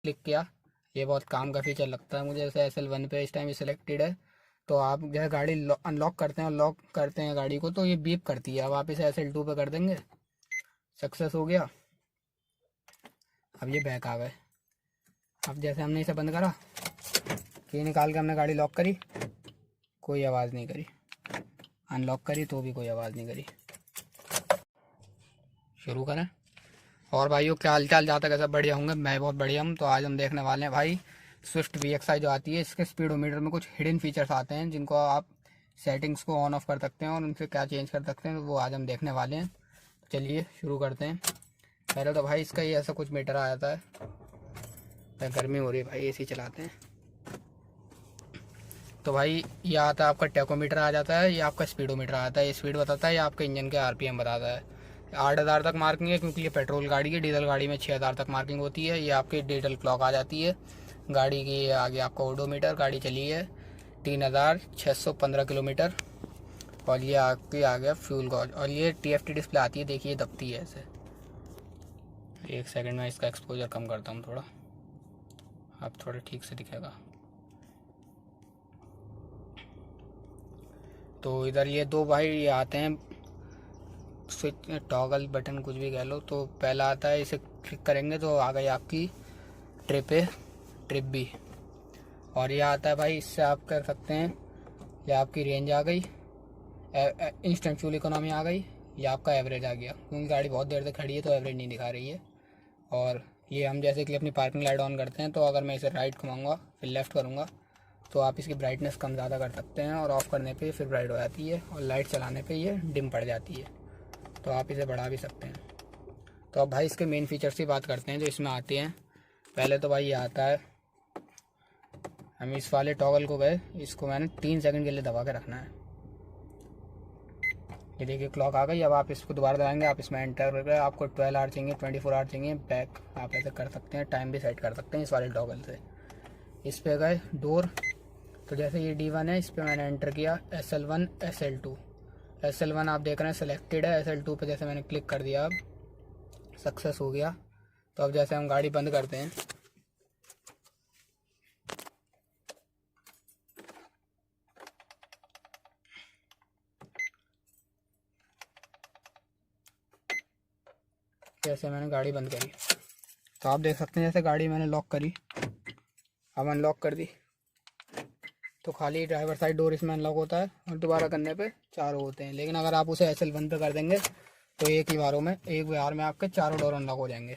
Click किया, ये बहुत काम का फीचर लगता है मुझे। जैसे SL1 पे इस टाइम सिलेक्टेड है, तो आप जैसे गाड़ी अनलॉक करते हैं और लॉक करते हैं गाड़ी को, तो ये बीप करती है। अब आप इसे SL2 पे कर देंगे, सक्सेस हो गया। अब ये बैक आ गए। अब जैसे हमने इसे बंद करा, की निकाल के हमने गाड़ी लॉक करी, कोई आवाज़ नहीं करी। अनलॉक करी तो भी कोई आवाज़ नहीं करी। शुरू करें। और भाइयों क्या हाल चाल, जहाँ तक सब बढ़िया होंगे, मैं बहुत बढ़िया हूँ। तो आज हम देखने वाले हैं भाई स्विफ्ट VXI जो आती है, इसके स्पीडोमीटर में कुछ हिडन फीचर्स आते हैं जिनको आप सेटिंग्स को ऑन ऑफ कर सकते हैं और उनसे क्या चेंज कर सकते हैं, तो वो आज हम देखने वाले हैं। चलिए शुरू करते हैं। पहले तो भाई इसका ये ऐसा कुछ मीटर आ जाता है। गर्मी हो रही है भाई, AC चलाते हैं। तो भाई ये आता है आपका टेकोमीटर आ जाता है, ये आपका स्पीडोमीटर आ जाता है। ये स्पीड बताता है, ये आपके इंजन के RPM बताता है। 8,000 तक मार्किंग है क्योंकि ये पेट्रोल गाड़ी है। डीजल गाड़ी में 6,000 तक मार्किंग होती है। ये आपकी डिजिटल क्लॉक आ जाती है गाड़ी की। आगे आपका ओडोमीटर, गाड़ी चली है 3,615 किलोमीटर। और ये आपके आ गया फ्यूल गॉज, और ये TFT डिस्प्ले आती है, देखिए दबती है ऐसे। एक सेकंड में इसका एक्सपोजर कम करता हूँ थोड़ा, अब थोड़ा ठीक से दिखेगा। तो इधर ये दो भाई ये आते हैं स्विच, टॉगल बटन कुछ भी कह लो। तो पहला आता है, इसे क्लिक करेंगे तो आ गई आपकी ट्रिप भी। और ये आता है भाई, इससे आप कर सकते हैं, ये आपकी रेंज आ गई, इंस्टेंट फ्यूल इकोनॉमी आ गई, ये आपका एवरेज आ गया। क्योंकि गाड़ी बहुत देर तक खड़ी है तो एवरेज नहीं दिखा रही है। और ये हम जैसे कि अपनी पार्किंग लाइट ऑन करते हैं, तो अगर मैं इसे राइट घुमाऊँगा फिर लेफ़्ट करूँगा, तो आप इसकी ब्राइटनेस कम ज़्यादा कर सकते हैं। और ऑफ़ करने पे फिर ब्राइट हो जाती है, और लाइट चलाने पे ये डिम पड़ जाती है, तो आप इसे बढ़ा भी सकते हैं। तो अब भाई इसके मेन फीचर्स की बात करते हैं जो इसमें आते हैं। पहले तो भाई ये आता है, हम इस वाले टॉगल को गए, इसको मैंने 3 सेकंड के लिए दबा के रखना है। ये देखिए क्लॉक आ गई। अब आप इसको दोबारा दबाएंगे, आप इसमें एंटर कर गए। आपको 12 आवर चाहिए, 24 आवर चाहिए, बैक आप ऐसे कर सकते हैं। टाइम भी सेट कर सकते हैं इस वाले टॉगल से। इस पे गए डोर, तो जैसे ये D1 है, इस पर मैंने एंटर किया SL1 SL2। SL1 आप देख रहे हैं सिलेक्टेड है। SL2 पे जैसे मैंने क्लिक कर दिया, अब सक्सेस हो गया। तो अब जैसे हम गाड़ी बंद करते हैं, जैसे मैंने गाड़ी बंद करी, तो आप देख सकते हैं जैसे गाड़ी मैंने लॉक करी, अब अनलॉक कर दी, तो खाली ड्राइवर साइड डोर इसमें अनलॉक होता है, और दोबारा करने पे चारों होते हैं। लेकिन अगर आप उसे SL1 पे कर देंगे तो एक बार में आपके चारों डोर अनलॉक हो जाएंगे।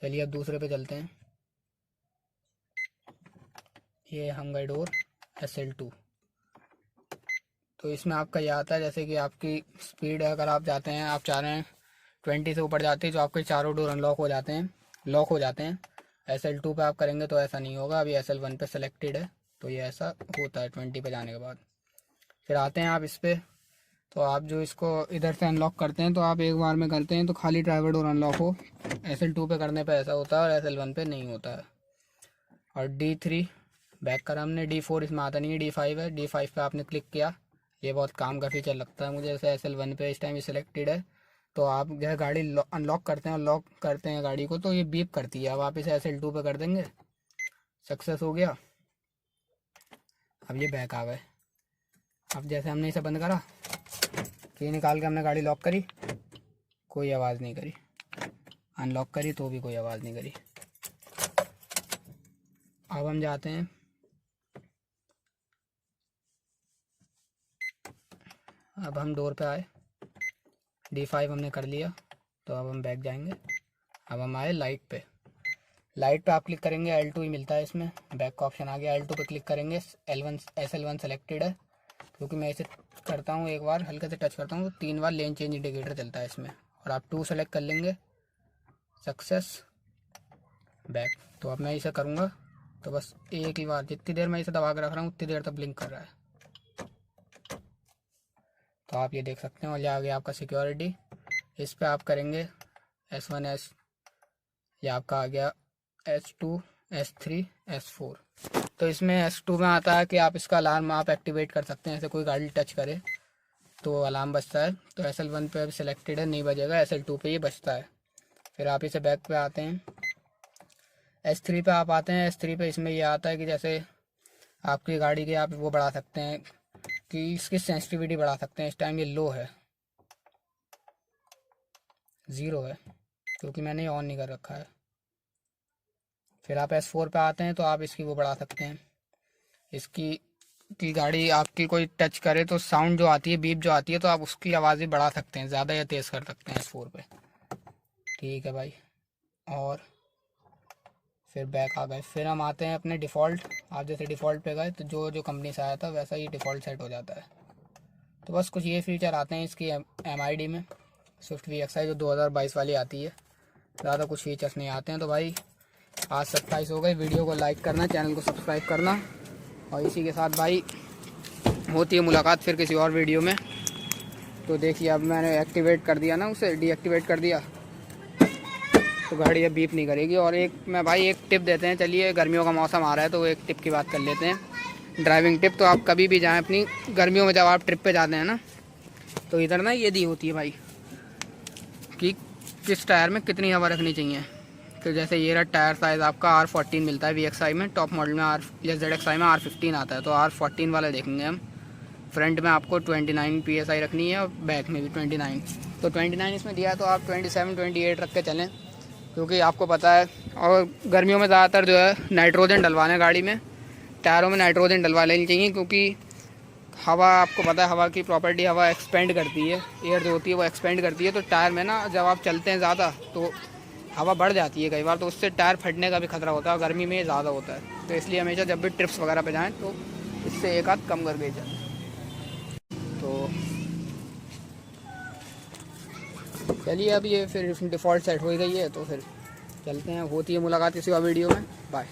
चलिए अब दूसरे पे चलते हैं। ये हम गए डोर SL2। तो इसमें आपका यह आता है जैसे कि आपकी स्पीड है, अगर आप चाहते हैं, आप चाह रहे हैं 20 से ऊपर जाती है, तो आपके चारों डोर अनलॉक हो जाते हैं, लॉक हो जाते हैं। SL2 पे आप करेंगे तो ऐसा नहीं होगा। अभी SL1 पे सेलेक्टेड है, तो ये ऐसा होता है 20 पे जाने के बाद। फिर आते हैं आप इस पर, तो आप जो इसको इधर से अनलॉक करते हैं, तो आप एक बार में करते हैं तो खाली ड्राइवर डोर अनलॉक हो। SL2 पे करने पे ऐसा होता है, और SL1 पे नहीं होता है। और D3 बैक करा हमने, D4 इसमें आता नहीं है, D5 है। D5 पे आपने क्लिक किया, ये बहुत काम का फीचर लगता है मुझे। जैसे SL1 पे इस टाइम सिलेक्टेड है, तो आप जैसे गाड़ी अनलॉक करते हैं और लॉक करते हैं गाड़ी को, तो ये बीप करती है। अब आप इसे SL2 पे कर देंगे, सक्सेस हो गया। अब ये बैक आ गए। अब जैसे हमने इसे बंद करा, की निकाल के हमने गाड़ी लॉक करी, कोई आवाज़ नहीं करी। अनलॉक करी तो भी कोई आवाज़ नहीं करी। अब हम जाते हैं, अब हम डोर पे आए, D5 हमने कर लिया, तो अब हम बैक जाएंगे। अब हम आए लाइट पे। लाइट पे आप क्लिक करेंगे, L2 ही मिलता है इसमें, बैक का ऑप्शन आ गया। L2 पे क्लिक करेंगे, SL1 सेलेक्टेड है, क्योंकि मैं इसे करता हूँ एक बार हल्के से टच करता हूँ तो 3 बार लेन चेंज इंडिकेटर चलता है इसमें। और आप 2 सेलेक्ट कर लेंगे, सक्सेस, बैक। तो अब मैं इसे करूँगा, तो बस एक ही बार, जितनी देर मैं इसे दबा कर रख रहा हूँ उतनी देर तक ब्लिंक कर रहा है। तो आप ये देख सकते हैं। और ये आ गया आपका सिक्योरिटी, इस पर आप करेंगे S1 ये आपका आ गया S2 S3 S4। तो इसमें S2 में आता है कि आप इसका अलार्म आप एक्टिवेट कर सकते हैं, ऐसे कोई गाड़ी टच करे तो अलार्म बजता है। तो SL1 पे अभी सिलेक्टेड है, नहीं बजेगा, SL2 पे ये बजता है। फिर आप इसे बैक पे आते हैं, S3 पे आप आते हैं। S3 पे इसमें ये आता है कि जैसे आपकी गाड़ी के आप वो बढ़ा सकते हैं कि इसकी सेंसिटिविटी बढ़ा सकते हैं। इस टाइम ये लो है, 0 है, क्योंकि मैंने ये ऑन नहीं कर रखा है। फिर आप S4 पे आते हैं तो आप इसकी वो बढ़ा सकते हैं, इसकी कि गाड़ी आपकी कोई टच करे तो साउंड जो आती है, बीप जो आती है, तो आप उसकी आवाज़ भी बढ़ा सकते हैं, ज़्यादा या तेज़ कर सकते हैं S4 पे। ठीक है भाई। और फिर बैक आ गए। फिर हम आते हैं अपने डिफ़ॉल्ट। आप जैसे डिफ़ॉल्ट पे गए तो जो जो कंपनी से आया था वैसा ही डिफ़ॉल्ट सेट हो जाता है। तो बस कुछ ये फीचर आते हैं इसकी MID में, स्विफ्ट VXI जो 2022 वाली आती है। ज़्यादा कुछ फीचर्स नहीं आते हैं। तो भाई आज 27 हो गए। वीडियो को लाइक करना, चैनल को सब्सक्राइब करना, और इसी के साथ भाई होती है मुलाकात फिर किसी और वीडियो में। तो देखिए अब मैंने एक्टिवेट कर दिया ना, उसे डीएक्टिवेट कर दिया, तो गाड़ी अब बीप नहीं करेगी। और एक मैं भाई एक टिप देते हैं, चलिए गर्मियों का मौसम आ रहा है तो एक टिप की बात कर लेते हैं, ड्राइविंग टिप। तो आप कभी भी जाएं अपनी गर्मियों में, जब आप ट्रिप पे जाते हैं ना, तो इधर ना ये दी होती है भाई कि किस टायर में कितनी हवा रखनी चाहिए। तो जैसे ये रहा टायर साइज़ आपका R14 मिलता है VXI में, टॉप मॉडल में या ZXI में R15 आता है, तो R14 वाला देखेंगे हम। फ्रंट में आपको 29 PSI रखनी है और बैक में भी 29। तो 29 इसमें दिया है, तो आप 27 28 रख के चलें, क्योंकि आपको पता है। और गर्मियों में ज़्यादातर जो है नाइट्रोजन डलवाना है गाड़ी में, टायरों में नाइट्रोजन डलवा लेनी चाहिए, क्योंकि हवा, आपको पता है हवा की प्रॉपर्टी, हवा एक्सपेंड करती है, एयर जो होती है वो एक्सपेंड करती है। तो टायर में ना जब आप चलते हैं ज़्यादा तो हवा बढ़ जाती है कई बार, तो उससे टायर फटने का भी खतरा होता है, और गर्मी में ज़्यादा होता है। तो इसलिए हमेशा जब भी ट्रिप्स वगैरह पे जाएं तो इससे एक आध कम करके जाएं। तो चलिए अब ये फिर डिफ़ॉल्ट सेट हो गई है, तो फिर चलते हैं, होती है मुलाकात किसी और वीडियो में। बाय।